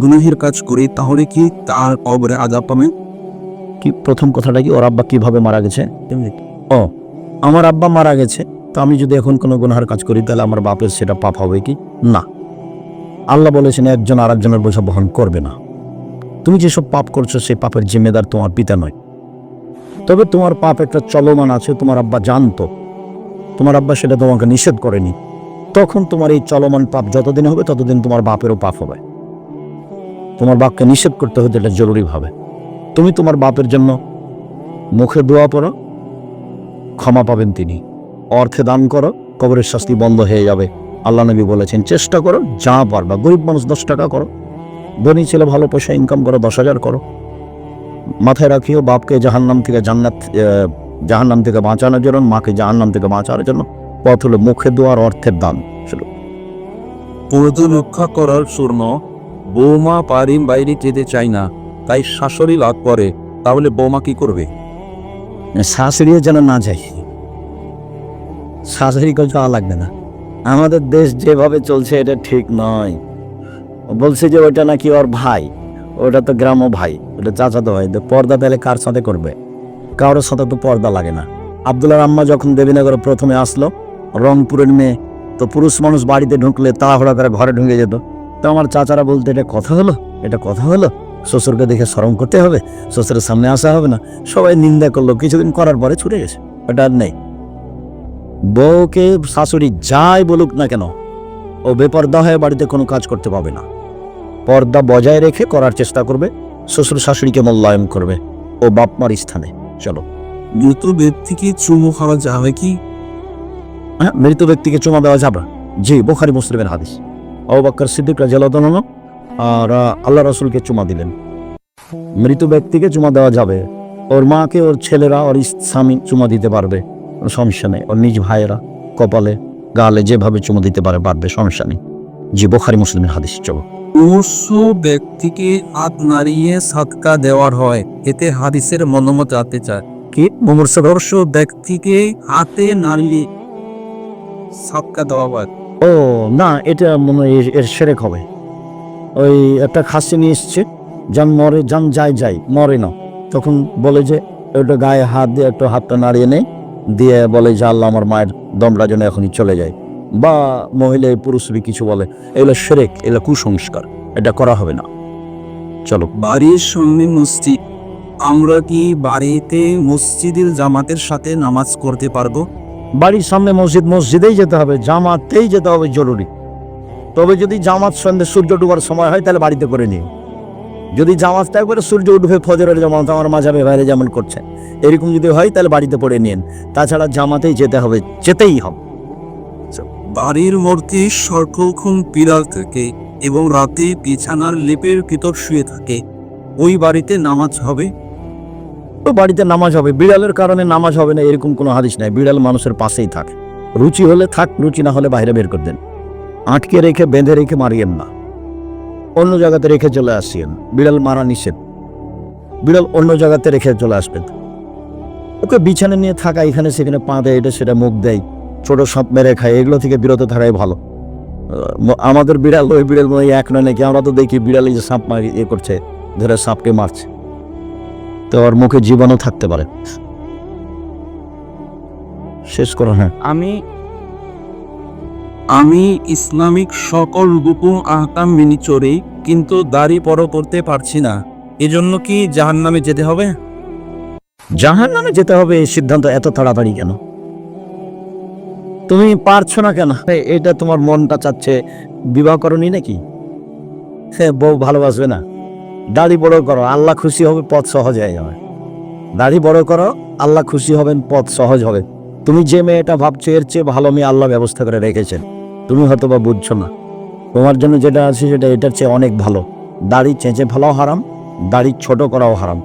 গুনাহের কাজ করি তাহলে কি তার কবরে আযাব পাবে? কি প্রথম কথাটা কি, ওর আব্বা কিভাবে মারা গেছে? ও, আমার আব্বা মারা গেছে, তো আমি যদি এখন কোনো গুনাহের কাজ করি তাহলে আমার বাপের সেটা পাপ হবে কি? না। আল্লাহ বলেছেন একজন আরেকজনের বোঝা বহন করবে না। তুমি যেসব পাপ করছো সেই পাপের জিম্মেদার তোমার পিতা নয়। তবে তোমার পাপ একটা চলমান আছে, তোমার আব্বা জানতো, তোমার আব্বা সেটা তোমাকে নিষেধ করেনি। তখন তোমার এই চলমান পাপ যতদিন হবে ততদিন তোমার বাপেরও পাপ হবে। তোমার বাপকে নিষেধ করতে হতে এটা জরুরিভাবে। তুমি তোমার বাপের জন্য মুখে দোয়া পড়ো, ক্ষমা পাবেন তিনি। অর্থে দান করো, কবরের শাস্তি বন্ধ হয়ে যাবে। আল্লাহ নবী বলেছেন চেষ্টা করো যা পারবা। গরিব মানুষ 10 টাকা করো, ধনী ছেলে ভালো পয়সা ইনকাম করো 10,000 করো। মাথায় রাখিও বাপকে জাহান্নাম থেকে বাঁচানোর জন্য, মাকে জাহান্নাম থেকে বাঁচানোর জন্য পথ হলো মুখে দোয়ার, অর্থের দান। পর্দা রক্ষা করার জন্য বৌমা বাড়ির বাইরে যেতে চায় না, তাই শাশুড়ি রাগ করে, তাহলে বৌমা কি করবে? শাশুড়িও যেন না যায়, শাশুড়িকে যাওয়া লাগবে না। আমাদের দেশ যেভাবে চলছে এটা ঠিক নয়। বলছে যে ওইটা নাকি ওর ভাই, ওটা তো গ্রাম্য ভাই, ওটা চাচাতো ভাই। তো পর্দা তাহলে কার সাথে করবে? কারোর সাথে তো পর্দা লাগে না। আব্দুল্লাহর আম্মা যখন দেবীনগরে প্রথমে আসলো, রংপুরের মেয়ে, তো পুরুষ মানুষ বাড়িতে ঢুকলে তাড়াহুড়া করে ঘরে ঢুকে যেত। তো আমার চাচারা বলতো এটা কথা হলো, এটা কথা হলো, শ্বশুরকে দেখে শরম করতে হবে, শ্বশুরের সামনে আসা হবে না। সবাই নিন্দা করলো, কিছুদিন করার পরে ছুটে গেছে, ওটা আর নেই। বউকে শাশুড়ি যাই বলুক না কেন, ও বেপর্দা হয়ে বাড়িতে কোনো কাজ করতে পারবে না। পর্দা বজায় রেখে করার চেষ্টা করবে, শ্বশুর শাশুড়িকে মূল্যায়ন করবে, ও বাপ মার স্থানে। চলো। মৃত ব্যক্তিকে চুমু খাওয়া যাবে কি? হ্যাঁ, মৃত ব্যক্তিকে চুমা দেওয়া যাবে। জি, বুখারী মুসলিমের হাদিস। আবু বকর সিদ্দিক রাদিয়াল্লাহু আনহু আর আল্লাহ রাসূলকে চুমা দিলেন। মৃত ব্যক্তিকে চুমা দেওয়া যাবে। ওর মাকে, ওর ছেলেরা, ওর স্বামী চুমা দিতে পারবে, কোনো সমস্যা নেই। ওর নিজ ভাইয়েরা কপালে, গালে যেভাবে চুমা দিতে পারবে, সমস্যা নেই। জি, বুখারী মুসলিমের হাদিস। চলো। মুমূর্ষ ব্যক্তিকে হাত নাড়িয়ে সাদকা দেওয়ার হয়, এতে হাদিসের মনোমত জানতে চায়। কি? মুমূর্ষ ব্যক্তিকে হাতে নাড়িয়ে সাদকা দেওয়া হয়। ও না, এটা মনে হয় এর শিরক হবে। ওই একটা খাসি নিয়ে এসছে, যান মরে, যান যায় মরে না, তখন বলে যে ওটা গায়ে হাত দিয়ে একটু হাতটা নাড়িয়ে নেই, দিয়ে বলে যে আল্লাহ আমার মায়ের দমটা যেন এখনই চলে যায়, বা মহিলা পুরুষবি কিছু বলে, এগুলো শিরক, এগুলো কুসংস্কার, এটা করা হবে না। চলো। বাড়ির সামনে মসজিদ, আমরা কি বাড়িতে মসজিদের জামাতের সাথে নামাজ করতে পারবো? বাড়ির সামনে মসজিদ, মসজিদেই যেতে হবে, জামাতেই যেতে হবে জরুরি। তবে যদি জামাত সন্ধ্যে সূর্য ডুবার সময় হয় তাহলে বাড়িতে করে নিন। যদি জামাতটা একবারে সূর্য উঠবে ফজরের জামাত, আমার মাঝাবে বাইরে যেমন করছে, এরকম যদি হয় তাহলে বাড়িতে পড়ে নিন। তাছাড়া জামাতেই যেতে হবে, যেতেই হবে। বাড়ির মধ্যে সর্বক্ষণ বিড়াল থাকে এবং রাতে বিছানার লেপের ভিতর শুয়ে থাকে, ওই বাড়িতে নামাজ হবে? তো বাড়িতে নামাজ হবে, বিড়ালের কারণে নামাজ হবে না এরকম কোনো হাদিস নাই। বিড়াল মানুষের পাশেই থাকে, রুচি হলে থাক, রুচি না হলে বাইরে বের করে দেন। আটকে রেখে, বেঁধে রেখে মারিয়েন না, অন্য জায়গাতে রেখে চলে আসছেন। বিড়াল মারা নিষেধ, বিড়াল অন্য জায়গাতে রেখে চলে আসবেন। ওকে বিছানে নিয়ে থাকা, এখানে সেখানে পা দেয়, এটা সেটা মুখ দেয়, ছোট সাপ মেরে খায়, এগুলো থেকে বিরত থাকাই ভালো। আমাদের বিড়াল ওই বিড়াল মনে হয় এক নয় নাকি, আমরা তো দেখি বিড়াল যে সাপ মারি করছে, ধরে সাপকে মারছে, তো ওর মুখে জীবাণু থাকতে পারে। শেষ করো। হ্যাঁ, আমি ইসলামিক সকল গোপন আহকাম মেনে চলি, কিন্তু দাড়ি বড় করতে পারছি না, এজন্য কি জাহান্নামে যেতে হবে? জাহান্নামে যেতে হবে এই সিদ্ধান্ত এত তাড়াতাড়ি কেন? তুমি পারছো না কেন? এটা তোমার মনটা চাচ্ছে, বিবাহ করনি নাকি? হ্যাঁ, বউ ভালোবাসবে না? দাড়ি বড় করো, আল্লাহ খুশি হবে, পথ সহজ হয়ে যাবে। দাড়ি বড় করো, আল্লাহ খুশি হবেন, পথ সহজ হবে। তুমি যে মেয়েটা ভাবছো এর চেয়ে ভালো মেয়ে আল্লাহ ব্যবস্থা করে রেখেছেন, তুমি হয়তো বা বুঝছো না। তোমার জন্য যেটা আছে সেটা এটার চেয়ে অনেক ভালো। দাড়ি চেঁচে ফেলাও হারাম, দাড়ি ছোট করাও হারাম।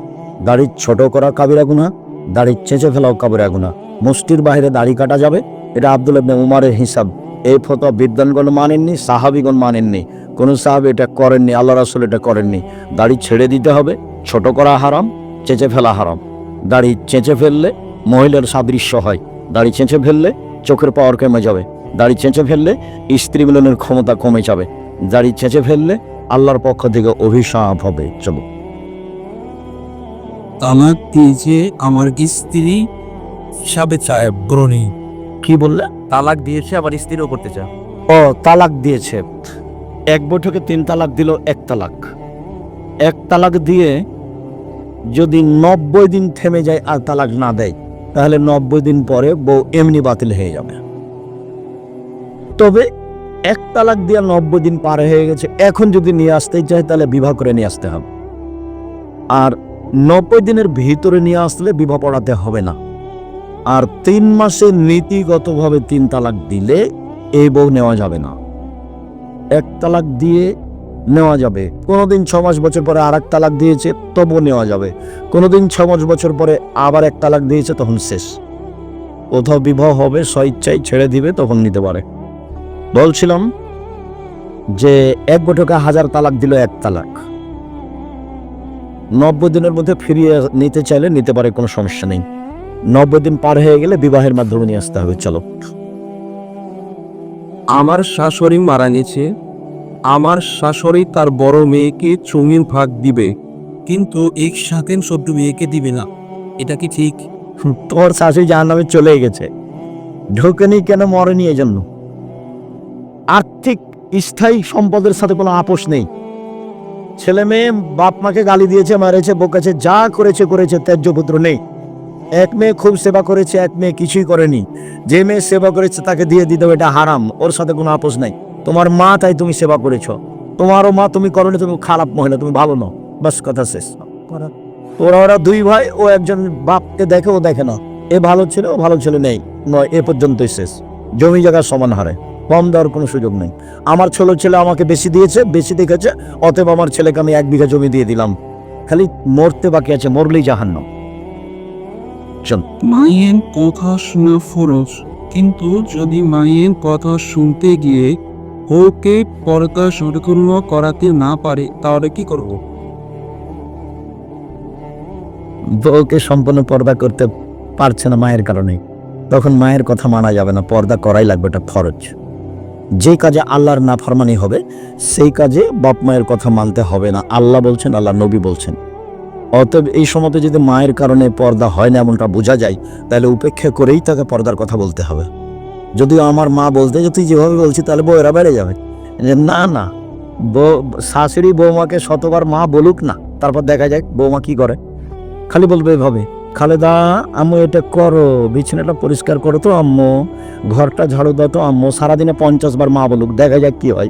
দাড়ি ছোট করা কাবিরা গুনাহ, দাড়ি চেঁচে ফেলাও কাবিরা গুনাহ। মুষ্টির বাইরে দাড়ি কাটা যাবে, এটা আব্দুল্লাহ ইবনে উমারের হিসাব। এই ফতোয়া বিদ্বানগণ মানেননি, সাহাবীগণ মানেননি, কোন সাহাবী এটা করেননি, আল্লাহ রাসূল এটা করেননি। দাড়ি ছেড়ে দিতে হবে, ছোট করা হারাম, চেঁচে ফেলা হারাম। দাড়ি চেঁচে ফেললে মহিলার সাদৃশ্য হয়, দাড়ি চেঁচে ফেললে চোখের পাওয়ার কমে যাবে, দাড়ি চেঁচে ফেললে স্ত্রী মিলনের ক্ষমতা কমে যাবে, দাড়ি চেঁচে ফেললে আল্লাহর পক্ষ থেকে অভিশাপ হবে। চলো। তালাক দিয়েছে আমার স্ত্রী হিসাবে চায় ব্রণী। কি বললে? তালাক দিয়েছে আবার স্ত্রীও করতে চায়। ও, তালাক দিয়েছে। এক বৈঠকে 3 তালাক দিল, 1 তালাক। 1 তালাক দিয়ে যদি 90 দিন থেমে যায় আর তালাক না দেয়, তাহলে 90 দিন পরে বউ এমনি বাতিল হয়ে যাবে। তবে 1 তালাক দিয়ে 90 দিন পার হয়ে গেছে, এখন যদি নিয়ে আসতেই চায় তাহলে বিবাহ করে নিয়ে আসতে হবে। আর 90 দিনের ভিতরে নিয়ে আসলে বিবাহ পড়াতে হবে না। আর 3 মাসে নীতিগতভাবে 3 তালাক দিলে এই বউ নেওয়া যাবে না। 1 তালাক দিয়ে নেওয়া যাবে, কোনোদিন 6 মাস বছর পরে আর 1 তালাক দিয়েছে তবুও নেওয়া যাবে, কোনোদিন 6 মাস বছর পরে আবার 1 তালাক দিয়েছে, তখন শেষ। কোথাও বিবাহ হবে, স্বইচ্ছায় ছেড়ে দিবে, তখন নিতে পারে। বলছিলাম যে 1 বৈঠকে 1000 তালাক দিল, 1 তালাক 90 দিনের মধ্যে ফিরিয়ে নিতে চাইলে নিতে পারে, কোনো সমস্যা নেই। 90 দিন পার হয়ে গেলে বিবাহের মাধ্যমে নিয়ে আসতে হবে। চলো। আমার শাশুড়ি মারা গেছে, আমার শাশুড়ি তার বড় মেয়েকে জমির ভাগ দিবে, কিন্তু একসাথে সব মেয়েকে দিবে না। এটা কি ঠিক? তোর শাশুড়ি জাহান্নামে চলে গেছে, ঢোকেনি কেন? মরেনি এই জন্য। আর্থিক স্থায়ী সম্পদের সাথে কোনো আপোষ নেই। ছেলে মেয়ে বাপ মাকে গালি দিয়েছে, মারেছে, বকেছে, যা করেছে করেছে, ত্যায্য পুত্র নেই। 1 মেয়ে খুব সেবা করেছে, 1 মেয়ে কিছুই করেনি। যে মেয়ে সেবা করেছে তাকে দিয়ে দিতে হবে, এটা হারাম, ওর সাথে কোনো আপোষ নাই। তোমার মা, তাই তুমি সেবা করেছ। তোমারও মা, তুমি করনি, তুমি খারাপ মহিলা, তুমি ভালো নও, বাস কথা শেষ। ওরা 2 ভাই, ও একজন বাপকে দেখে, ও দেখে না। এ ভালো ছেলে, ও ভালো ছেলে নেই, নয়, এ পর্যন্তই শেষ। জমি জায়গা সমান হারে, কম দেওয়ার কোনো সুযোগ নেই। আমার ছোট ছেলে আমাকে বেশি দিয়েছে, বেশি দেখেছে, অতএব আমার ছেলেকে আমি 1 বিঘা জমি দিয়ে দিলাম। খালি মরতে বাকি আছে, মরলেই জাহান্নাম। চল। মায়ের কথা শুনে ফরজ, কিন্তু যদি মায়ের কথা শুনতে গিয়ে ওকে পর্দা সম্পূর্ণ করাতে না পারে, তাহলে কি করব? বউকে সম্পূর্ণ পর্দা করতে পারছে না মায়ের কারণে, তখন মায়ের কথা মানা যাবে না, পর্দা করাই লাগবে, এটা ফরজ। যে কাজে আল্লাহর নাফরমানি হবে সেই কাজে বাপ মায়ের কথা মানতে হবে না, আল্লাহ বলছেন, আল্লাহ নবী বলছেন। অতএব এই সময়তে যদি মায়ের কারণে পর্দা হয় না এমনটা বোঝা যায়, তাহলে উপেক্ষা করেই তাকে পর্দার কথা বলতে হবে। যদিও আমার মা বলতে যে তুই যেভাবে বলছিস তাহলে বউয়েরা বেড়ে যাবে, যে না না, শাশুড়ি বৌমাকে শতবার মা বলুক না, তারপর দেখা যায় বৌমা কি করে, খালি বলবে এভাবে, খালেদা আম্মু এটা করো, বিছানাটা পরিষ্কার করো তো আম্মু, ঘরটা ঝাড়ু দাও তো আম্মু, সারাদিনে 50 বার মা বলুক, দেখা যায় কি হয়।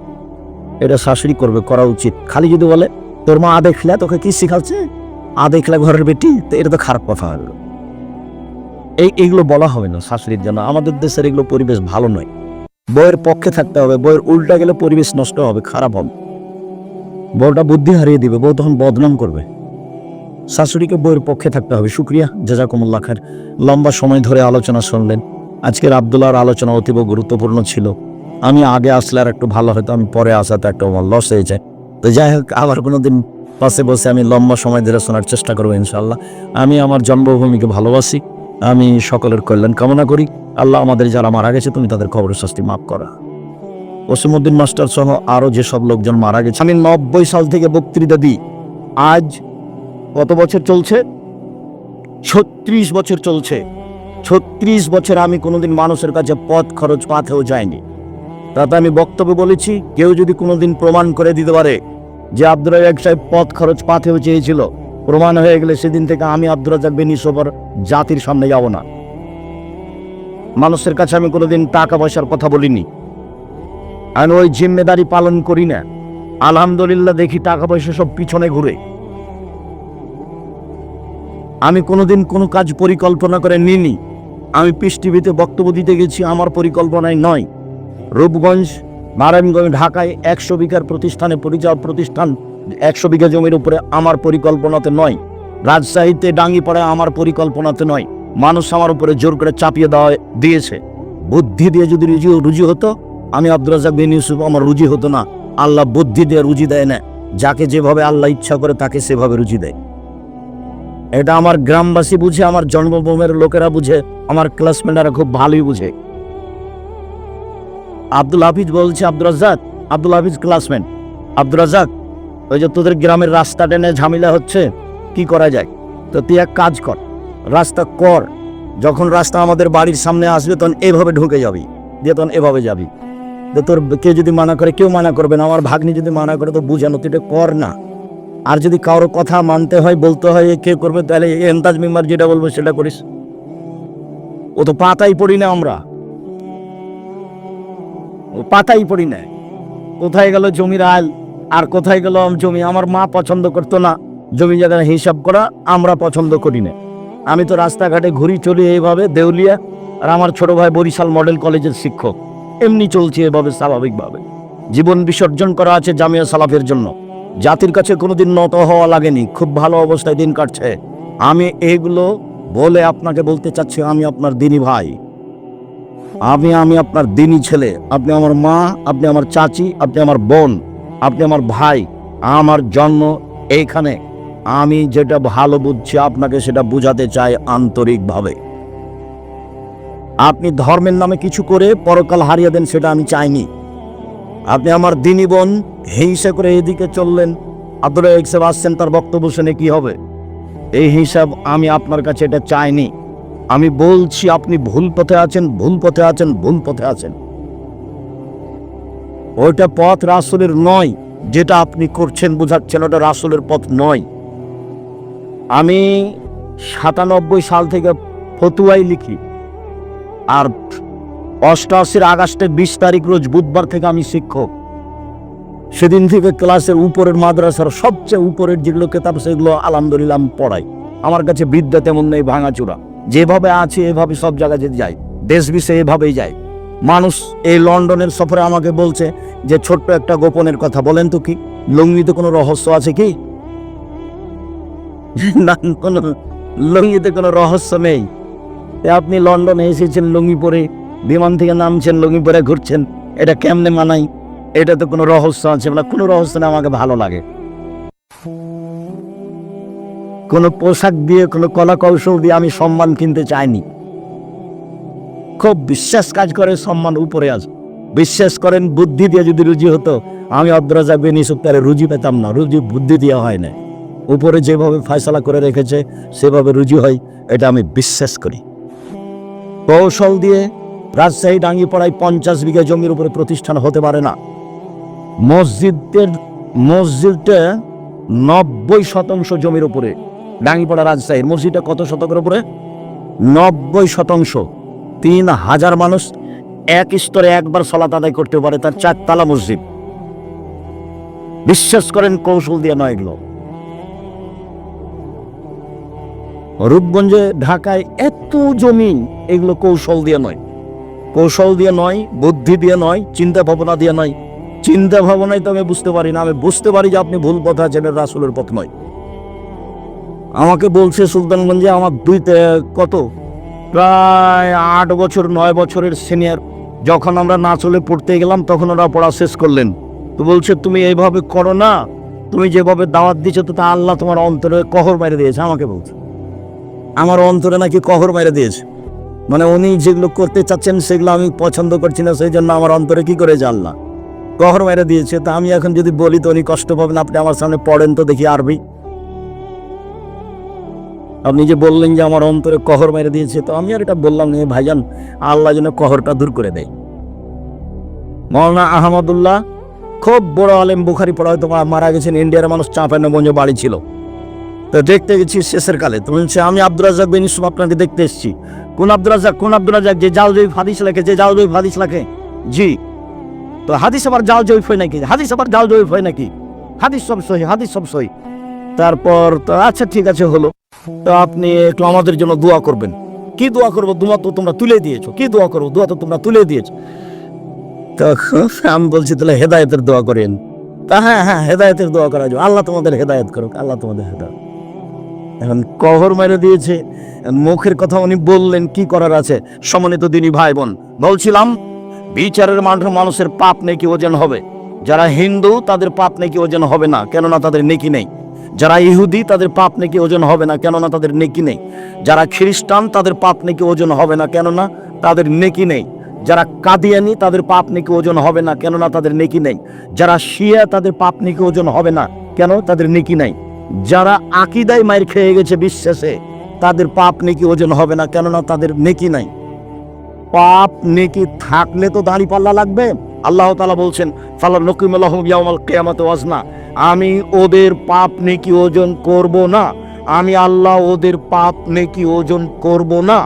এটা শাশুড়ি করবে, করা উচিত। খালি যদি বলে তোর মা দেখলে তোকে কি শিখাচ্ছে, দেখলে ঘরের বেটি, তো এটা তো খারাপ কথা হলো। এইগুলো বলা হবে না শাশুড়ির জন্য। আমাদের দেশের এগুলো পরিবেশ ভালো নয়। বউয়ের পক্ষে থাকতে হবে, বউয়ের উল্টা গেলে পরিবেশ নষ্ট হবে, খারাপ হবে, বউটা বুদ্ধি হারিয়ে দিবে, বউ তখন বদনাম করবে। শাশুড়িকে বউয়ের পক্ষে থাকতে হবে। শুক্রিয়া, জাযাকুমুল্লাহ খায়ের। লম্বা সময় ধরে আলোচনা শুনলেন। আজকের আব্দুল্লাহর আলোচনা অতীব গুরুত্বপূর্ণ ছিল। আমি আগে আসলে আর একটু ভালো হতো, আমি পরে আসাতে একটা আমার লস হয়ে যায়। তো যাই হোক, আবার কোনোদিন পাশে বসে আমি লম্বা সময় ধরে শোনার চেষ্টা করবো ইনশাআল্লাহ। আমি আমার জন্মভূমিকে ভালোবাসি, আমি সকলের কল্যাণ কামনা করি। আল্লাহ আমাদের যারা মারা গেছে তুমি তাদের কবরের শাস্তি মাফ করা। ওসিমউদ্দিন মাস্টার সহ আরও যেসব লোকজন মারা গেছে, আমি 90 সাল থেকে বক্তৃতা দিই, আজ কত বছর চলছে? 36 বছর চলছে। 36 বছর আমি কোনোদিন মানুষের কাছে পথ খরচ পাতেও যায়নি। তাতে আমি বক্তব্য বলেছি, কেউ যদি কোনোদিন প্রমাণ করে দিতে পারে যে আব্দুর রাজ্জাক সাহেব পথ খরচ পাতেও চেয়েছিল, প্রমাণ হয়ে গেলে সেদিন থেকে আমি আব্দুর রাজ্জাক বিন ইউসুফের জাতির সামনে যাব না। মানুষের কাছে আমি কোনোদিন টাকা পয়সার কথা বলিনি, আমি ওই জিম্মেদারি পালন করি না। আলহামদুলিল্লাহ, দেখি টাকা পয়সা সব পিছনে ঘুরে। আমি কোনোদিন কোনো কাজ পরিকল্পনা করে নিইনি। আমি পিস টিভিতে বক্তব্য দিতে গেছি, আমার পরিকল্পনায় নয়। রূপগঞ্জ, নারায়ণগঞ্জ, ঢাকায় 100 বিঘার প্রতিষ্ঠানে পরিচালক প্রতিষ্ঠান, 100 বিঘা জমির উপরে, আমার পরিকল্পনাতে নয়। রাজশাহীতে ডাঙ্গিপাড়ায় আমার পরিকল্পনাতে নয়। মানুষ আমার উপরে জোর করে চাপিয়ে দেওয়া দিয়েছে। বুদ্ধি দিয়ে যদি রুজি হতো, আমি আব্দুর রাজ্জাক বিন ইউসুফ, আমার রুজি হতো না। আল্লাহ বুদ্ধি দিয়ে রুজি দেয় না, যাকে যেভাবে আল্লাহ ইচ্ছা করে তাকে সেভাবে রুজি দেয়। এটা আমার গ্রামবাসী বুঝে, আমার জন্মভূমির লোকেরা বুঝে, আমার ক্লাসমেটরা খুব ভালোই বুঝে। আব্দুল হাফিজ বলছে, আব্দুল রাজ্জাক, আব্দুল হাফিজ ক্লাসমেট, আব্দুল রাজ্জাক ওই যে তোদের গ্রামের রাস্তা টেনে ঝামেলা হচ্ছে, কি করা যায়? তো তুই এক কাজ কর, রাস্তা কর। যখন রাস্তা আমাদের বাড়ির সামনে আসবে তখন এভাবে ঢুকে যাবি, দিয়ে তখন এভাবে যাবি। তো তোর কেউ যদি মানা করে, কেউ মানা করবে না। আমার ভাগ্নি যদি মানা করে তো বুঝানো, তুই এটা কর না। আর যদি কারোর কথা মানতে হয়, বলতে হয়, কে করবে, তাহলে এন্তাজ মেম্বার যেটা বলবো সেটা করিস। ও তো পাতাই পড়ি না আমরা, ও পাতাই পড়ি না। কোথায় গেল জমির আইল, আর কোথায় গেল জমি? আমার মা পছন্দ করতো না জমি জায়গায় হিসাব করা, আমরা পছন্দ করি না। আমি তো রাস্তাঘাটে ঘুরি চলি এইভাবে, দেউলিয়া। আর আমার ছোট ভাই বরিশাল মডেল কলেজের শিক্ষক। এমনি চলছে এভাবে স্বাভাবিকভাবে। জীবন বিসর্জন করা আছে জামিয়া সালাফের জন্য। জাতির কাছে কোনোদিন নত হওয়া লাগেনি, খুব ভালো অবস্থায় দিন কাটছে। আমি এইগুলো বলে আপনাকে বলতে চাচ্ছি, আমি আপনার দিনী ভাই, আমি আপনার দিনী ছেলে। আপনি আমার মা, আপনি আমার চাচি, আপনি আমার বোন, আপনি আমার ভাই। আমার জন্ম এইখানে। আমি যেটা ভালো বুঝছি আপনাকে সেটা বুঝাতে চাই আন্তরিকভাবে। আপনি ধর্মের নামে কিছু করে পরকাল হারিয়ে দেন, সেটা আমি চাইনি। আপনি আমার দিনী বোন, হিংসা করে এদিকে চললেন। আব্দুল রাজ্জাক সাহেব আসছেন, তার বক্তব্য শুনে কি হবে? এই হিসাব আমি আপনার কাছে এটা চাইনি। আমি বলছি আপনি ভুল পথে আছেন, ভুল পথে আছেন, ভুল পথে আছেন। ওইটা পথ রাসূলের নয়, যেটা আপনি করছেন বুঝাচ্ছেন, ওটা রাসূলের পথ নয়। আমি 97 সাল থেকে ফতুয়াই লিখি, আর 88 আগস্টের 20 তারিখ রোজ বুধবার থেকে আমি শিক্ষক। সেদিন থেকে ক্লাসের উপরের মাদ্রাসার সবচেয়ে উপরের যেগুলো কেতাব সেগুলো আলহামদুলিল্লাহ আমি পড়াই। আমার কাছে বিদ্যা তেমন নেই ভাঙাচোরা, যেভাবে আছে এভাবে সব জায়গায় যেতে যাই, দেশ বিদেশে এভাবেই যায়। মানুষ এই লন্ডনের সফরে আমাকে বলছে যে ছোট্ট একটা গোপনের কথা বলেন তো, কি লুঙ্গিতে কোনো রহস্য আছে কি? না, কোনো লুঙ্গিতে কোনো রহস্য নেই। আপনি লন্ডনে এসেছেন লুঙ্গি পরে, বিমান থেকে নামছেন লুঙ্গি পরে ঘুরছেন, এটা কেমনে মানাই? এটা তো কোনো রহস্য আছে না? কোনো রহস্য না। আমাকে ভালো লাগে। কোনো পোশাক দিয়ে, কোনো কলা কৌশল দিয়ে আমি সম্মান কিনতে চাইনি। খুব বিশ্বাস কাজ করে সম্মান উপরে আস। বিশ্বাস করেন বুদ্ধি দিয়ে যদি রুজি হতো, আমি আব্দুর রাজ্জাক বিন ইউসুফ তারে রুজি পেতাম না। রুজি বুদ্ধি দিয়ে হয় না, উপরে যেভাবে ফয়সালা করে রেখেছে সেভাবে রুজি হয়, এটা আমি বিশ্বাস করি। কৌশল দিয়ে রাজশাহী ডাঙ্গিপাড়ায় 50 বিঘা জমির উপরে প্রতিষ্ঠান হতে পারে না। মসজিদটা 90% জমির উপরে। ডাঙ্গিপাড়া রাজশাহীর মসজিদটা কত শতকের উপরে? 90%। 3000 মানুষ এক স্তরে একবার সালাত আদায় করতে পারে, তার 4 তালা মসজিদ। বিশ্বাস করেন কৌশল দিয়ে নয় এগুলো। রূপগঞ্জে, ঢাকায় এত জমি, এগুলো কৌশল দিয়ে নয়। কৌশল দিয়ে নয়, বুদ্ধি দিয়ে নয়, চিন্তা ভাবনা দিয়ে নয়। চিন্তা ভাবনায় তো আমি বুঝতে পারি না। আমি বুঝতে পারি যে আপনি ভুল পথে আছেন, রাসূলের পথ নয়। আমাকে বলছে সুলতানগঞ্জে আমার প্রায় 8 বছর 9 বছরের সিনিয়র, যখন আমরা না চলে পড়তে গেলাম তখন ওরা পড়া শেষ করলেন। তো বলছে তুমি এইভাবে করো না, তুমি যেভাবে দাওয়াত দিচ্ছ তো তা আল্লাহ তোমার অন্তরে কহর মেরে দিয়েছে। আমাকে বলছে আমার অন্তরে নাকি কহর মেরে দিয়েছে, মানে উনি যেগুলো করতে চাচ্ছেন সেগুলো আমি পছন্দ করছি না, সেই জন্য আমার অন্তরে কি করে আল্লাহ কহর মেরে দিয়েছে। তা আমি এখন যদি বলি তো উনি কষ্ট পাবেন। আপনি আমার সামনে পড়েন তো দেখি আরবি। আপনি যে বললেন যে আমার অন্তরে কহর মেরে দিয়েছে, তো আমি আর এটা বললাম না ভাইজান, আল্লাহ যেন কহরটা দূর করে দেয়। মৌলানা আহমদুল্লাহ খুব বড় আলেম, বুখারি পড়া, হয়তো মারা গেছেন। ইন্ডিয়ার মানুষ, চাঁপাইনবাবগঞ্জে বাড়ি ছিল। তো দেখতে গেছি শেষের কালে। তো বলছে আমি আব্দুর রাজ্জাক বিন ইউসুফ আপনাকে দেখতে এসেছি। কোন আব্দুর রাজ্জাক? কোন আব্দুর রাজ্জাক? যে জাল জয়ীফ হাদিস লেখে, যে জাল জয়ীফ হাদিস লেখে। জি। তো হাদিস আবার জাল জয়ীফ হয় নাকি? হাদিস আবার জাল জয়ীফ হয় নাকি? হাদিস সব সহি, হাদিস সব সহি। তারপর তো আচ্ছা ঠিক আছে হলো, তো আপনি একটু আমাদের জন্য দোয়া করবেন। কি দোয়া করবো? দোয়া তো তোমরা তুলে দিয়েছো। কি দোয়া করবো? দোয়া তো তোমরা তুলে দিয়েছো। তখন আমি বলছি তাহলে হেদায়েতের দোয়া করেন। তা হ্যাঁ হ্যাঁ, হেদায়েতের দোয়া করা যাবে। আল্লাহ তোমাদের হেদায়েত করুক, আল্লাহ তোমাদের হেদায়েত। এখন কহর মেরে দিয়েছে, মুখের কথা উনি বললেন, কি করার আছে? সম্মানিত দিনী ভাই বোন, বলছিলাম বিচারের মাঠে মানুষের পাপ নেকি ওজন হবে। যারা হিন্দু তাদের পাপ নেকি ওজন হবে না, কেননা তাদের নেকি নেই। যারা ইহুদি তাদের পাপ নেকি ওজন হবে না, কেননা তাদের নেকি নেই। যারা খ্রিস্টান তাদের পাপ নেকি ওজন হবে না, কেননা তাদের নেকি নেই। যারা কাদিয়ানি তাদের পাপ নেকি ওজন হবে না, কেননা তাদের নেকি নেই। যারা শিয়া তাদের পাপ নেকি ওজন হবে না, কেন? তাদের নেকি নাই। যারা আকীদায় মাইর খেয়ে গেছে বিশ্বাসে, তাদের পাপ নেকি ওজন হবে না, কেননা তাদের নেকি নাই। পাপ নেকি থাকলে তো দাড়ি পাল্লা লাগবে। আল্লাহ তাআলা বলছেন, ফালা নকিমু লাহুম ইয়াউমাল কিয়ামাতি ওয়াজনা, আমি ওদের পাপ নেকি ওজন করব না। আমি আল্লাহ ওদের পাপ নেকি ওজন করব না।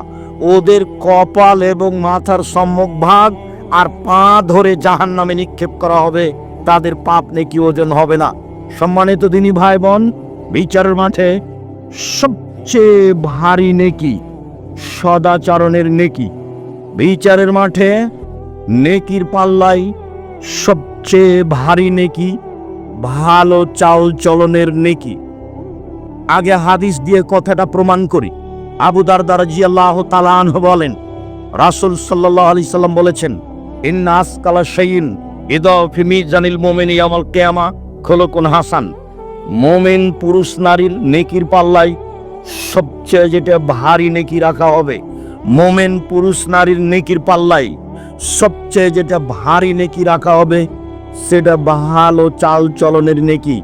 ওদের কপাল এবং মাথার সম্মুখ ভাগ আর পা ধরে জাহান্নামে নিক্ষেপ করা হবে, তাদের পাপ নেকি ওজন হবে না। সম্মানিত দিনী ভাই বোন, বিচারের মাঠে সবচেয়ে ভারী নেকি সদাচরণের নেকি। বিচারের মাঠে নেকির পাল্লাই সবচেয়ে ভারী নেকি ভালো চাল চলনের নেকি। আগে হাদিস দিয়ে কথাটা প্রমাণ করি। আবু দারদা রাদিয়াল্লাহু তাআলা আনহু বলেন, রাসূল সাল্লাল্লাহু আলাইহি সাল্লাম বলেছেন, ইন্না আসকালা শাইইন ইদা ফি মিজানিল মুমিনি ইয়াউমাল কিয়ামা খুলুকুন হাসান। মুমিন পুরুষ নারীর নেকির পাল্লাই সবচেয়ে যেটা ভারী নেকি রাখা হবে, মুমিন পুরুষ নারীর নেকির পাল্লাই সবচেয়ে যেটা ভারী নেকি রাখা হবে, সেটা ভালো চাল চলনের নেকি,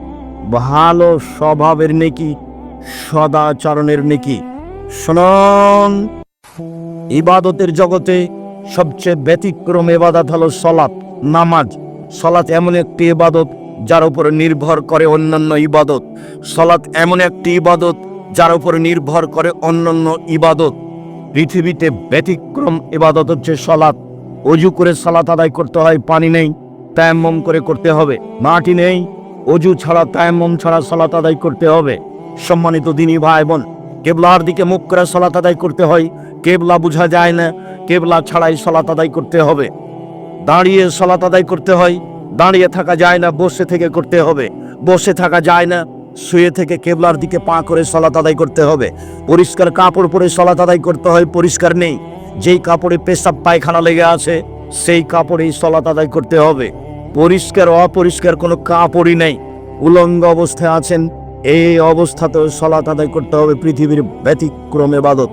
ভালো স্বভাবের নেকি, সদাচরণের নেকি। শুনুন, ইবাদতের জগতে সবচেয়ে ব্যতিক্রম ইবাদত হলো সলাত, নামাজ। সলাত এমন একটি ইবাদত যার উপর নির্ভর করে অন্যান্য ইবাদত। সলাত এমন একটি ইবাদত যার উপর নির্ভর করে অন্যান্য ইবাদত। পৃথিবীতে ব্যতিক্রম ইবাদত হচ্ছে সলাত। অজু করে সালাত আদায় করতে হয়, পানি নেই, তায়াম্মুম করে করতে হবে। মাটি নেই, অজু ছাড়া তায়াম্মুম ছাড়া সালাত আদায় করতে হবে। সম্মানিত দিনী ভাই বোন, কেবলার দিকে মুখ করে সালাত আদায় করতে হয়, কেবলা বোঝা যায় না, কেবলা ছাড়াই সালাত আদায় করতে হবে। দাঁড়িয়ে সালাত আদায় করতে হয়, দাঁড়িয়ে থাকা যায় না, বসে থেকে করতে হবে। বসে থাকা যায় না, শুয়ে থেকে কেবলার দিকে পা করে সালাত আদায় করতে হবে। পরিষ্কার কাপড় পরে সালাত আদায় করতে হয়, পরিষ্কার নেই, যেই কাপড়ে পেশাব পায়খানা লেগে আছে সেই কাপড়েই সালাত আদায় করতে হবে। পরিষ্কার অপরিষ্কার কোনো কাপড়ই নেই, উলঙ্গ অবস্থায় আছেন, এই অবস্থাতেও সালাত আদায় করতে হবে। পৃথিবীর ব্যতিক্রম ইবাদত।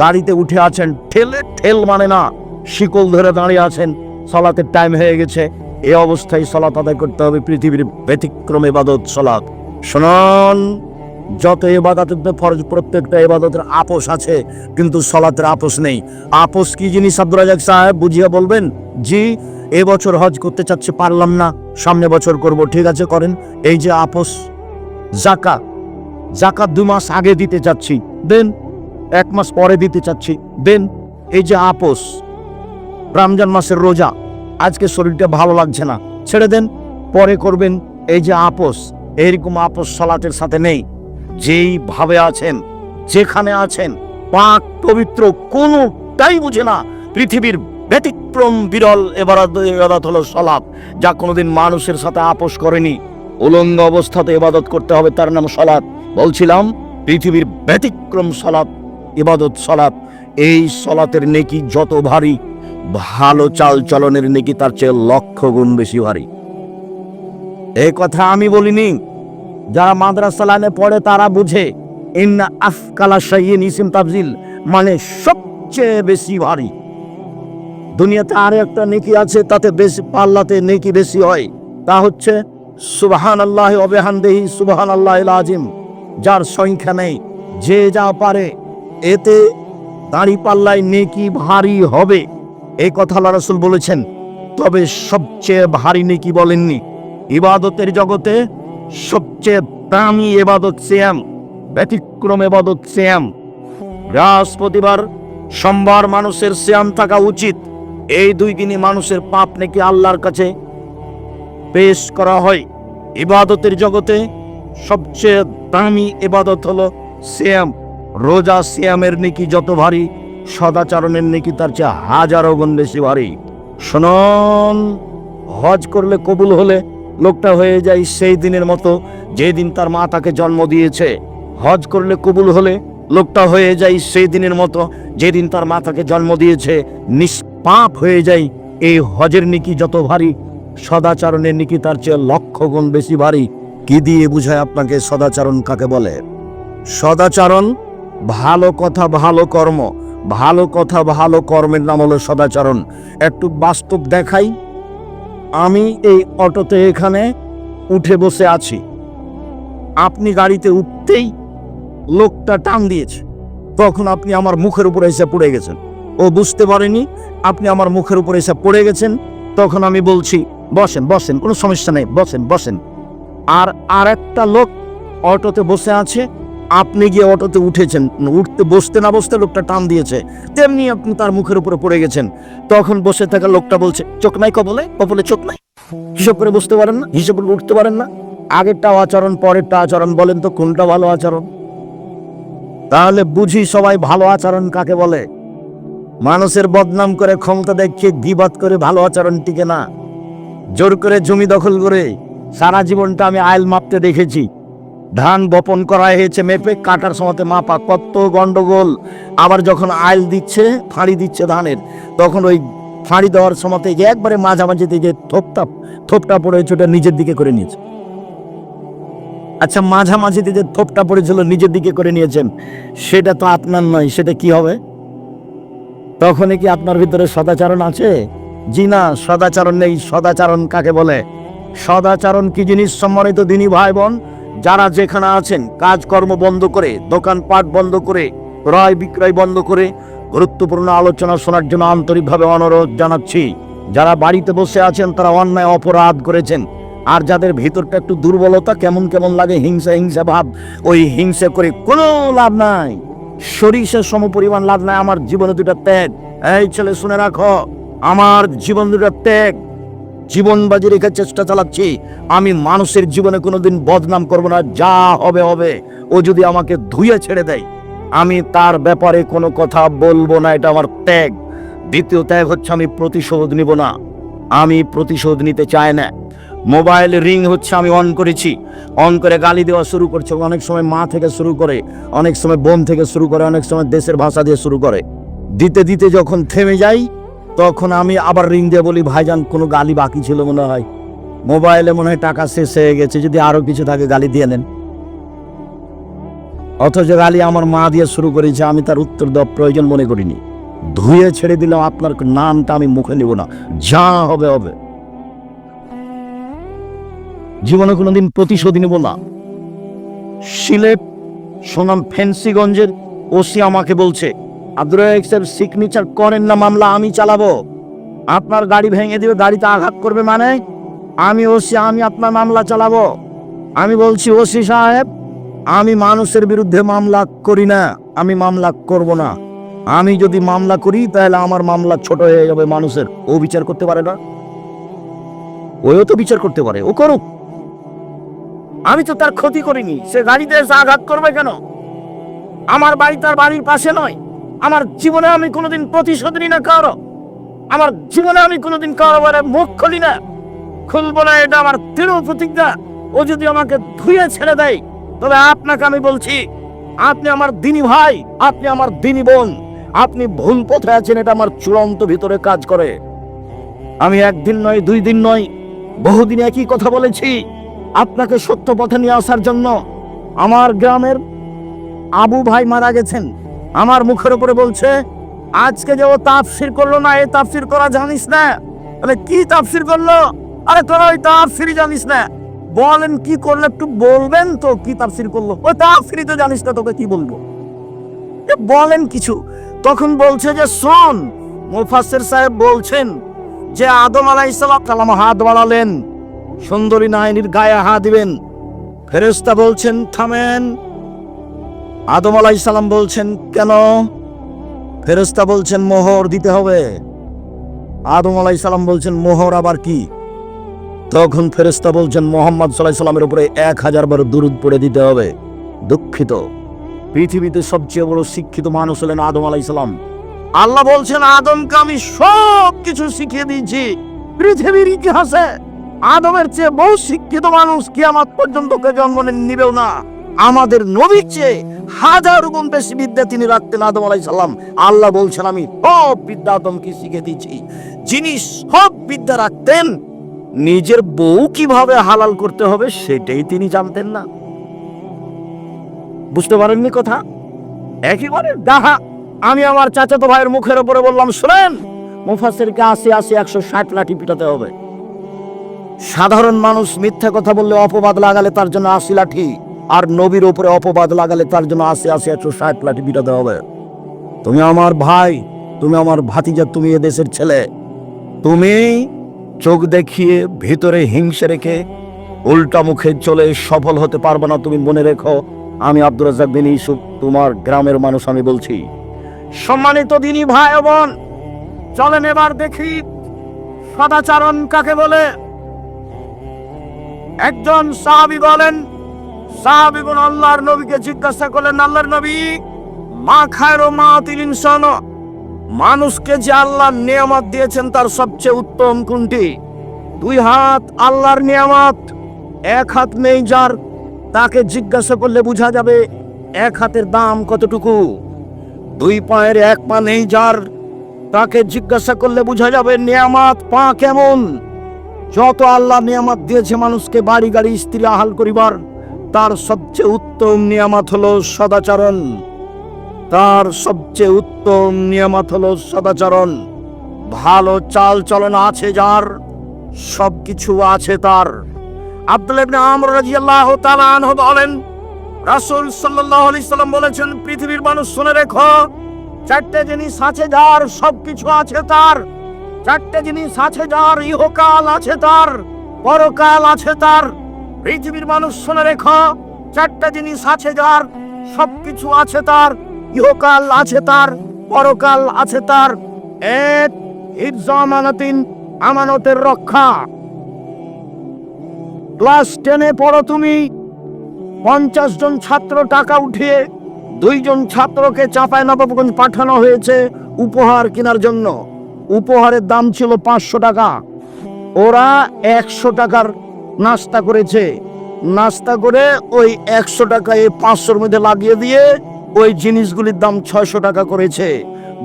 গাড়িতে উঠে আছেন, ঠেল মানে না, শিকল ধরে দাঁড়িয়ে আছেন, সালাতের টাইম হয়ে গেছে, এই অবস্থায় সালাত আদায় করতে হবে। পৃথিবীর ব্যতিক্রম ইবাদত সালাত। শুনুন, যত ইবাদতের ফরজ, প্রত্যেকটা ইবাদতের আপোষ আছে, কিন্তু সালাতের আপোষ নেই। আপোষ কি জিনিস আব্দুর রাজ্জাক সাহেব বুঝিয়ে বলবেন? জি, এবছর হজ করতে চাচ্ছি, পারলাম না, সামনে বছর করব। ঠিক আছে, করেন। এই যে আপোষ। জাকাত 2 মাস আগে দিতে চাচ্ছি, দেন। 1 মাস পরে দিতে চাচ্ছি, দেন। এই যে আপোষ। রমজান মাসের রোজা, আজকে শরীরটা ভালো লাগছে না, ছেড়ে দেন, পরে করবেন। এই যে আপোষ, এইরকম আপোষ সালাতের সাথে নেই। যেই ভাবে আছেন, যেখানে আছেন, পাক পবিত্র কোনটাই বুঝে না। পৃথিবীর ব্যতিক্রম বিরল ইবাদত হলো সালাত, যা কোনোদিন মানুষের সাথে আপোষ করেনি। উলঙ্গ অবস্থাতে ইবাদত করতে হবে, তার নাম সালাত। বলছিলাম, পৃথিবীর ব্যতিক্রম সালাত, ইবাদত সালাত। এই সালাতের নেকি যত ভারী, ভালো চাল চলনের নেকি তার চেয়ে 1,00,000 গুণ বেশি ভারী। এই কথা আমি বলিনি, যারা মাদ্রাসা লাইনে পড়ে তারা বুঝে। ইন্না আসকালা শাইইন ইসিম তাফজিল, মানে সবচেয়ে বেশি ভারী। দুনিয়াতে আর একটা নেকি আছে, তাতে বেশি পাল্লাতে নেকি বেশি হয়, তা হচ্ছে সুবহানাল্লাহি ওয়া বিহামদিহি সুবহানাল্লাহিল আযীম, যার সংখ্যা নেই। যে যা পারে, এতে দাড়ি পাল্লায় নেকি ভারী হবে, এই কথা আল্লাহ রাসূল বলেছেন। তবে সবচেয়ে ভারী নেকি বলেননি। ইবাদতের জগতে সবচেয়ে দামি ইবাদত সিয়াম, ব্যতিক্রম ইবাদত সিয়াম। বৃহস্পতিবার, সোমবার মানুষের সিয়াম থাকা উচিত। এই 2 দিনই মানুষের পাপ নেকি আল্লাহর কাছে পেশ করা হয়। ইবাদতের জগতে সবচেয়ে দামি ইবাদত হলো সিয়াম। রোজা সিয়ামের নেকি যত ভারী, সদাচরণের নেকি তার চেয়ে 1000 গুণ বেশি ভারী। শুনুন, হজ করলে কবুল হলে লোকটা হয়ে যায় সেই দিনের মতো যেদিন তার মা তাকে জন্ম দিয়েছে। হজ করলে কবুল হলে লোকটা হয়ে যায় সেই দিনের মতো যেদিন তার মা তাকে জন্ম দিয়েছে, নিষ্পাপ হয়ে যায়। এই হজের নেকি যত ভারী, সদাচরণের নেকি তার চেয়ে 1,00,000 গুণ বেশি ভারী। কি দিয়ে বুঝায় আপনাকে সদাচরণ কাকে বলে? সদাচরণ ভালো কথা, ভালো কর্ম। ভালো কথা, ভালো কর্মের নাম হলো সদাচরণ। একটু বাস্তব দেখাই। আমি এই অটোতে এখানে উঠে বসে আছি, আপনি গাড়িতে উঠতেই লোকটা টান দিয়েছে, তখন আপনি আমার মুখের উপরে এসে পড়ে গেছেন। ও বুঝতে পারেনি আপনি আমার মুখের উপরে এসে পড়ে গেছেন। তখন আমি বলছি বসেন বসেন, কোনো সমস্যা নেই, বসেন বসেন। আর একটা লোক অটোতে বসে আছে, আপনি গিয়ে অটোতে উঠেছেন, উঠতে বসতে না বসতে লোকটা টান দিয়েছে, তেমনি আপনি তার মুখের উপরে পড়ে গেছেন। তখন বসে থাকা লোকটা বলছে চোখ নাই কপালে, কপালে চোখ নাই, হিসাব করে বসতে পারেন না, হিসাব করে উঠতে পারেন না। আগেরটাও আচরণ পরেরটা আচরণ, বলেন তো কোনটা ভালো আচরণ? তাহলে বুঝি সবাই ভালো আচরণ কাকে বলে। মানুষের বদনাম করে, ক্ষমতা দেখিয়ে গীবাত করে ভালো আচরণ টিকে না। জোর করে জমি দখল করে সারা জীবনটা আমি আইল মাপতে দেখেছি। ধান বপন করা হয়েছে মেপে, কাটার সময়তে মাপা, কত গন্ডগোল। আবার যখন আইল দিচ্ছে, ফাঁড়ি দিচ্ছে ধানের, তখন ওই ফাঁড়ি দেওয়ার সময়তে যে একবারে মাঝামাঝিতে যে থোপটা পড়েছে ওটা নিজের দিকে করে নিয়েছে। আচ্ছা, মাঝামাঝিতে যে থোপটা পড়েছিল নিজের দিকে করে নিয়েছেন, সেটা তো আপনার নয়, সেটা কি হবে? তখনই কি আপনার ভিতরে সদাচরণ আছে? জি না, সদাচরণ নেই। সদাচরণ কাকে বলে? সদাচরণ কি জিনিস সম্মানিত দিনী ভাই বোন? যারা যেখানে আছেন কাজকর্ম বন্ধ করে, দোকানপাট বন্ধ করে, ক্রয় বিক্রয় বন্ধ করে গুরুত্বপূর্ণ আলোচনা শোনার জন্য আন্তরিকভাবে অনুরোধ জানাচ্ছি। যারা বাড়িতে বসে আছেন তারা অন্যায় অপরাধ করেছেন। আর যাদের ভিতরটা একটু দুর্বলতা, কেমন কেমন লাগে, হিংসা হিংসা ভাব, ওই হিংসা করে কোনো লাভ নাই, সরিষার সমপরিমাণ লাভ নাই। আমার জীবনে দুটা ত্যাগ, এই ছেলে শুনে রাখো, আমার জীবন দুটা ত্যাগ। জীবন বাজি রেখে চেষ্টা চালাচ্ছি। আমি মানুষের জীবনে কোনোদিন বদনাম করব না, যা হবে হবে। ও যদি আমাকে ধুয়ে ছেড়ে দেয়, আমি তার ব্যাপারে কোনো কথা বলবো না, এটা আমার ত্যাগ। দ্বিতীয় ত্যাগ হচ্ছে আমি প্রতিশোধ নিব না, আমি প্রতিশোধ নিতে চাই না। মোবাইল রিং হচ্ছে, আমি অন করেছি, অন করে গালি দেওয়া শুরু করছে। অনেক সময় মা থেকে শুরু করে, অনেক সময় বোন থেকে শুরু করে, অনেক সময় দেশের ভাষা দিয়ে শুরু করে। দিতে দিতে যখন থেমে যাই, তখন আমি আবার রিং দিয়ে বলি ভাইজান কোনো গালি বাকি ছিল মনে হয়, মোবাইলে মনে হয় টাকা শেষ হয়ে গেছে, যদি আরো কিছু থাকে গালি দিয়ে নেন। অথচ গালি আমার মা দিয়ে শুরু করেছে, আমি তার উত্তর দেওয়া প্রয়োজন মনে করিনি। ধুয়ে ছেড়ে দিলাম, আপনার নামটা আমি মুখে নিব না, যা হবে হবে। জীবনে কোনোদিন প্রতিশোধ নিব না। সিলেট সোনাম ফেন্সিগঞ্জের ওসি আমাকে বলছে আব্দুর রাজ্জাক সাহেব সিগনেচার করেন না, মামলা আমি চালাবো, আপনার গাড়ি ভেঙে দিবে, গাড়িতে আঘাত করবে, মানে আমি ওসি, আমি আপনার মামলা চালাবো। আমি বলছি ওসি সাহেব, আমি মানুষের বিরুদ্ধে মামলা করি না, আমি মামলা করব না। আমি যদি মামলা করি তাহলে আমার মামলা ছোট হয়ে যাবে মানুষের। ও বিচার করতে পারে না? ওও তো বিচার করতে পারে, ও করুক। আমি তো তার ক্ষতি করিনি, সে গাড়িতে এসে আঘাত করবে কেন? আমার বাড়ি তার বাড়ির পাশে নয়। আমার জীবনে আমি কোনোদিন প্রতিশোধ নিই না কারো, আমার জীবনে আমি কোনোদিন কারো বারে মুখ খুলি না, খুলবো না, এটা আমার দৃঢ় প্রতিজ্ঞা। ও যদি আমাকে ধুয়ে ছেড়ে দেয়, তবে আপনাকে আমি বলছি, আপনি আমার দিনী ভাই, আপনি আমার দিনী বোন, আপনি ভুল পথে আছেন, এটা আমার চূড়ান্ত ভিতরে কাজ করে। আমি একদিন নয়, দুই দিন নয়, বহুদিন একই কথা বলেছি আপনাকে সত্য পথে নিয়ে আসার জন্য। আমার গ্রামের আবু ভাই মারা গেছেন, আমার মুখের উপরে বলছে আজকে যে ও তাফসির করলো না, এই তাফসির করা জানিস না? তাহলে কি তাফসির করলো? আরে তোরা ওই তাফসিরই জানিস না, বলেন কি করলে একটু বলবেন তো, কি তাফসির করলো? ওই তাফসিরই তো জানিস না, তোকে কি বলবো, বলেন কিছু। তখন বলছে যে শোন, মুফাসসির সাহেব বলছেন যে আদম আলাইহিস সালাম হাত বাড়ালেন, সুন্দরী নারীর গায়ে হাত দিবেন। ফেরেশতা বলছেন থামেন। আদম আলাইহিস সালাম বলছেন কেন? ফেরেশতা বলছেন মোহর দিতে হবে। আদম আলাইহিস সালাম বলছেন মোহর আবার কি? তখন ফেরেশতা বলছেন মুহাম্মদ সাল্লাল্লাহু আলাইহি সাল্লামের উপরে 1000 বার দুরূদ পড়ে দিতে হবে। দুঃখিত, পৃথিবীতে সবচেয়ে বড় শিক্ষিত মানুষ হলেন আদম আলাইহিস সালাম। আল্লাহ বলছেন আদমকে আমি সব কিছু শিখিয়ে দিয়েছি। পৃথিবীর ইতিহাসে আদমের চেয়ে বহু শিক্ষিত মানুষ কিয়ামত পর্যন্ত জন্ম নিবেও না। আমাদের নবীর চেয়ে 1000 গুণ বেশি বিদ্যা তিনি রাখতেন আদম আলাইহিস সালাম। আল্লাহ বলছেন আমি সব বিদ্যা আদমকে শিখিয়ে দিয়েছি। যিনি সব বিদ্যা রাখতেন, নিজের বউ কিভাবে হালাল করতে হবে সেটাই তিনি জানতেন না। বুঝতে পারেননি কথা? একেবারে ডাহা। আমি আমার চাচাতো ভাইয়ের মুখের উপরে বললাম শুনেন, মুফাসসিরকে 80 160 লাঠি পিটাতে হবে। সাধারণ মানুষ মিথ্যা কথা বললে, অপবাদ লাগালে তার জন্য 80 লাঠি। আর নবীর উপরে অপবাদ লাগালে তার জন্য ৮০ লাঠি পিটাতে হবে। তুমি আমার ভাই, তুমি আমার ভাতিজা, তুমি এদেশের ছেলে। তুমি চোখ দেখিয়ে ভিতরে হিংসা রেখে উল্টা মুখে চলে সফল হতে পারবে না। তুমি মনে রেখো, আমি আব্দুর রাজ্জাক বিন ইউসুফ, তোমার গ্রামের মানুষ আমি বলছি। সম্মানিত দিনী ভাই ও বোন, চলেন এবার দেখি সদাচরণ কাকে বলে। একজন সাহাবী বলেন, সাহাবীগণ আল্লাহর নবীকে জিজ্ঞাসা করলেন, আল্লাহর নবী, মা খায়রু মাতিল ইনসান, মানুষকে যে আল্লাহ নিয়ামত দিয়েছেন তার সবচেয়ে উত্তম কোনটি? 2 হাত আল্লাহর নিয়ামত, 1 হাত নেই যার, তাকে জিজ্ঞাসা করলে বোঝা যাবে 1 হাতের দাম কতটুকু। 2 পায়ের 1 পা নেই যার, তাকে জিজ্ঞাসা করলে বোঝা যাবে নিয়ামত পা কেমন। যত আল্লাহ নিয়ামত দিয়েছে মানুষকে, বাড়ি গাড়ি স্ত্রী আহাল করিবার, তার সবচেয়ে উত্তম নিয়ামত হলো সদাচরণ। তার সবচেয়ে উত্তম নিয়ামত হলো সদাচরণ। ভালো চাল চলন আছে যার, সবকিছু আছে তার। আব্দুল্লাহ ইবনে আমর রাদিয়াল্লাহু তাআলা আনহু বলেন, রাসূল সাল্লাল্লাহু আলাইহি সাল্লাম বলেছেন, পৃথিবীর মানুষ শুনে রেখো, 4টে জিনিস আছে যার, সবকিছু আছে তার। 4টে জিনিস আছে যার, ইহকাল আছে তার, পরকাল আছে তার। পৃথিবীর মানুষ শুনে রেখো, 4টে জিনিস আছে যার, সবকিছু আছে তার, ইহকাল আছে তার, পরকাল আছে তার। 1, হিফজ আমানাতিন, আমানতের রক্ষা। ক্লাস 10-এ পড়ো তুমি, 50 জন ছাত্র টাকা উঠিয়ে 2 জন ছাত্রকে চাঁপাইনবাবগঞ্জ পাঠানো হয়েছে উপহার কেনার জন্য। উপহারের দাম ছিল 500 টাকা। ওরা 100 টাকার নাস্তা করেছে। নাস্তা করে ওই 100 টাকা এই 500-র মধ্যে লাগিয়ে দিয়ে ওই জিনিসগুলির দাম 600 টাকা করেছে।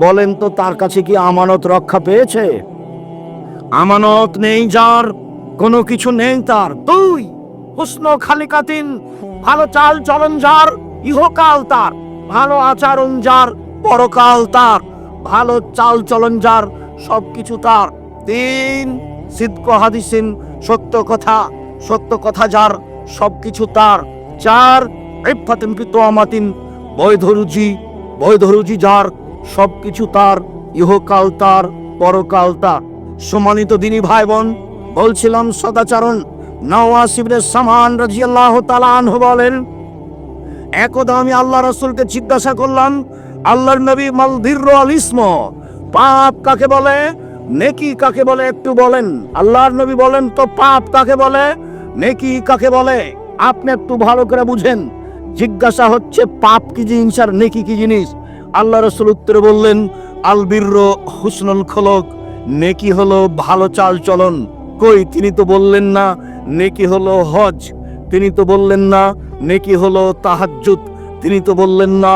বলেন তো তার কাছে কি আমানত রক্ষা পেয়েছে? আমানত নেই যার, কোনো কিছু নেই তার। 2, হুসন খালিকাতিন, ভালো চাল চলন যার, ইহকাল তার। ভালো আচরণ যার, পরকাল তার। ভালো চাল চলন যার, সবকিছু তার। 3, সিদক হাদিসিন, সত্য কথা যার, সবকিছু তার। 4, ইফাতিন ফিতওয়ামাতিন, বৈধ রুজি যার, সবকিছু তার, ইহকাল তার, পরকাল তার। সম্মানিত দিনী ভাই বোন, বলছিলাম সদাচরণ। নওয়াস ইবনে সামান রাদিয়াল্লাহু তাআলা আনহু বলেন, একদা আমি আল্লাহ রাসূলকে জিজ্ঞাসা করলাম, আল্লাহর নবী, মাল বিররু আল ইসম, পাপ কাকে বলে, নেকি কাকে বলে একটু বলেন। আল্লাহর নবী বলেন, তো পাপ কাকে বলে, নেকি কাকে বলে? আপনি একটু ভালো করে বুঝেন। জিজ্ঞাসা হচ্ছে পাপ কি জিনিস আর নেকি কি জিনিস। আল্লাহ রাসূল উত্তরে বললেন, আল বিররু হুসনুল খুলুক, নেকি হলো ভালো চাল চলন। কই, তিনি তো বললেন না নেকি হলো হজ, তিনি তো বললেন না নেকি হলো তাহাজ্জুদ, তিনি তো বললেন না